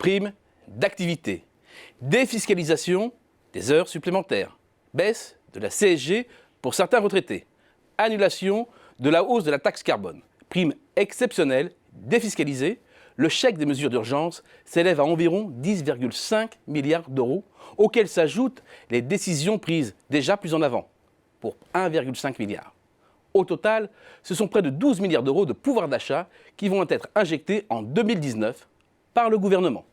prime d'activité, défiscalisation des heures supplémentaires, baisse de la CSG pour certains retraités, annulation de la hausse de la taxe carbone, prime exceptionnelle défiscalisée, le chèque des mesures d'urgence s'élève à environ 10,5 milliards d'euros, auxquels s'ajoutent les décisions prises déjà plus en avant, pour 1,5 milliard. Au total, ce sont près de 12 milliards d'euros de pouvoir d'achat qui vont être injectés en 2019 par le gouvernement,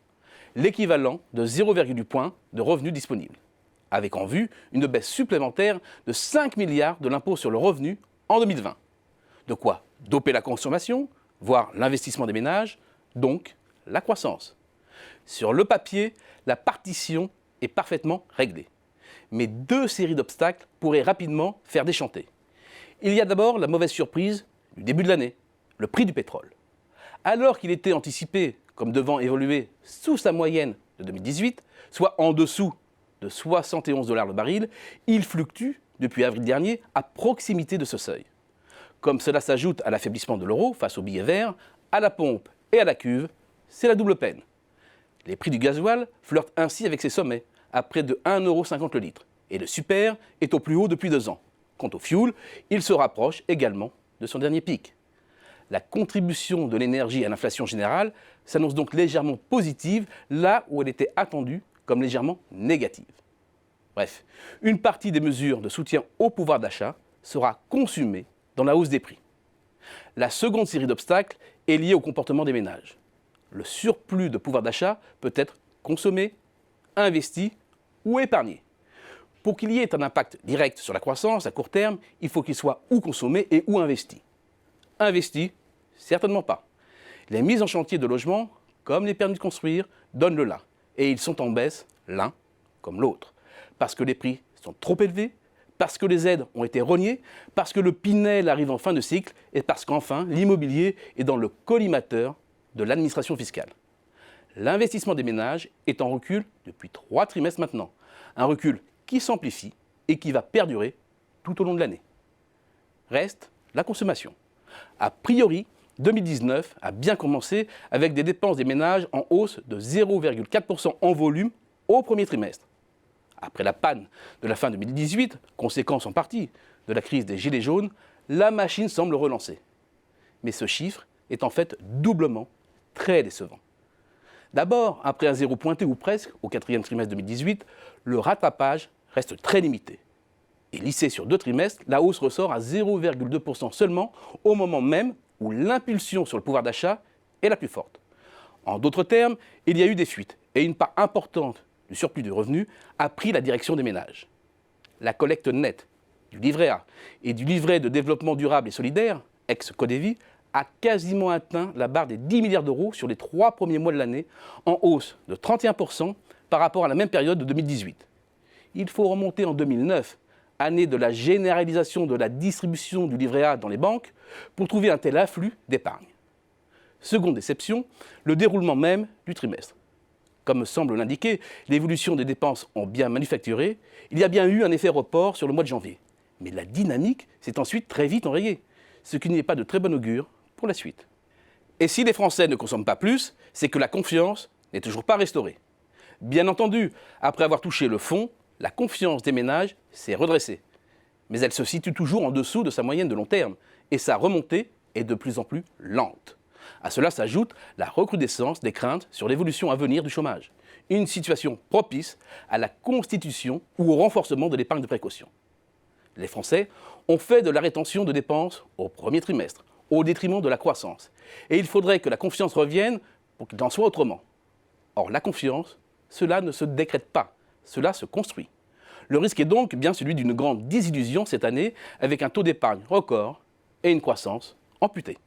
l'équivalent de 0,8 point de revenus disponibles, avec en vue une baisse supplémentaire de 5 milliards de l'impôt sur le revenu en 2020. De quoi doper la consommation, voire l'investissement des ménages, donc la croissance. Sur le papier, la partition est parfaitement réglée. Mais deux séries d'obstacles pourraient rapidement faire déchanter. Il y a d'abord la mauvaise surprise du début de l'année, le prix du pétrole. Alors qu'il était anticipé comme devant évoluer sous sa moyenne de 2018, soit en dessous de 71 $ le baril, il fluctue depuis avril dernier à proximité de ce seuil. Comme cela s'ajoute à l'affaiblissement de l'euro face au billet vert, à la pompe et à la cuve, c'est la double peine. Les prix du gasoil flirtent ainsi avec ses sommets, à près de 1,50 € le litre, et le super est au plus haut depuis 2 ans. Quant au fioul, il se rapproche également de son dernier pic. La contribution de l'énergie à l'inflation générale s'annonce donc légèrement positive, là où elle était attendue comme légèrement négative. Bref, une partie des mesures de soutien au pouvoir d'achat sera consumée dans la hausse des prix. La seconde série d'obstacles est liée au comportement des ménages. Le surplus de pouvoir d'achat peut être consommé, investi ou épargné. Pour qu'il y ait un impact direct sur la croissance à court terme, il faut qu'il soit ou consommé et ou investi. Investi, certainement pas. Les mises en chantier de logements, comme les permis de construire, donnent le là. Et ils sont en baisse l'un comme l'autre. Parce que les prix sont trop élevés, parce que les aides ont été rognées, parce que le Pinel arrive en fin de cycle et parce qu'enfin, l'immobilier est dans le collimateur de l'administration fiscale. L'investissement des ménages est en recul depuis 3 trimestres maintenant. Un recul qui s'amplifie et qui va perdurer tout au long de l'année. Reste la consommation. A priori, 2019 a bien commencé avec des dépenses des ménages en hausse de 0,4 % en volume au premier trimestre. Après la panne de la fin 2018, conséquence en partie de la crise des Gilets jaunes, la machine semble relancer. Mais ce chiffre est en fait doublement très décevant. D'abord, après un zéro pointé ou presque au 4e trimestre 2018, le rattrapage reste très limité. Et lissé sur 2 trimestres, la hausse ressort à 0,2 % seulement au moment même où l'impulsion sur le pouvoir d'achat est la plus forte. En d'autres termes, il y a eu des fuites et une part importante du surplus de revenus a pris la direction des ménages. La collecte nette du livret A et du livret de développement durable et solidaire, ex-Codévi, a quasiment atteint la barre des 10 milliards d'euros sur les 3 premiers mois de l'année, en hausse de 31 % par rapport à la même période de 2018. Il faut remonter en 2009, année de la généralisation de la distribution du livret A dans les banques, pour trouver un tel afflux d'épargne. Seconde déception, le déroulement même du trimestre. Comme semble l'indiquer, l'évolution des dépenses en biens manufacturés, il y a bien eu un effet report sur le mois de janvier. Mais la dynamique s'est ensuite très vite enrayée, ce qui n'est pas de très bon augure pour la suite. Et si les Français ne consomment pas plus, c'est que la confiance n'est toujours pas restaurée. Bien entendu, après avoir touché le fond, la confiance des ménages s'est redressée. Mais elle se situe toujours en dessous de sa moyenne de long terme, et sa remontée est de plus en plus lente. À cela s'ajoute la recrudescence des craintes sur l'évolution à venir du chômage, une situation propice à la constitution ou au renforcement de l'épargne de précaution. Les Français ont fait de la rétention de dépenses au premier trimestre, au détriment de la croissance. Et il faudrait que la confiance revienne pour qu'il en soit autrement. Or, la confiance, cela ne se décrète pas, cela se construit. Le risque est donc bien celui d'une grande désillusion cette année, avec un taux d'épargne record et une croissance amputée.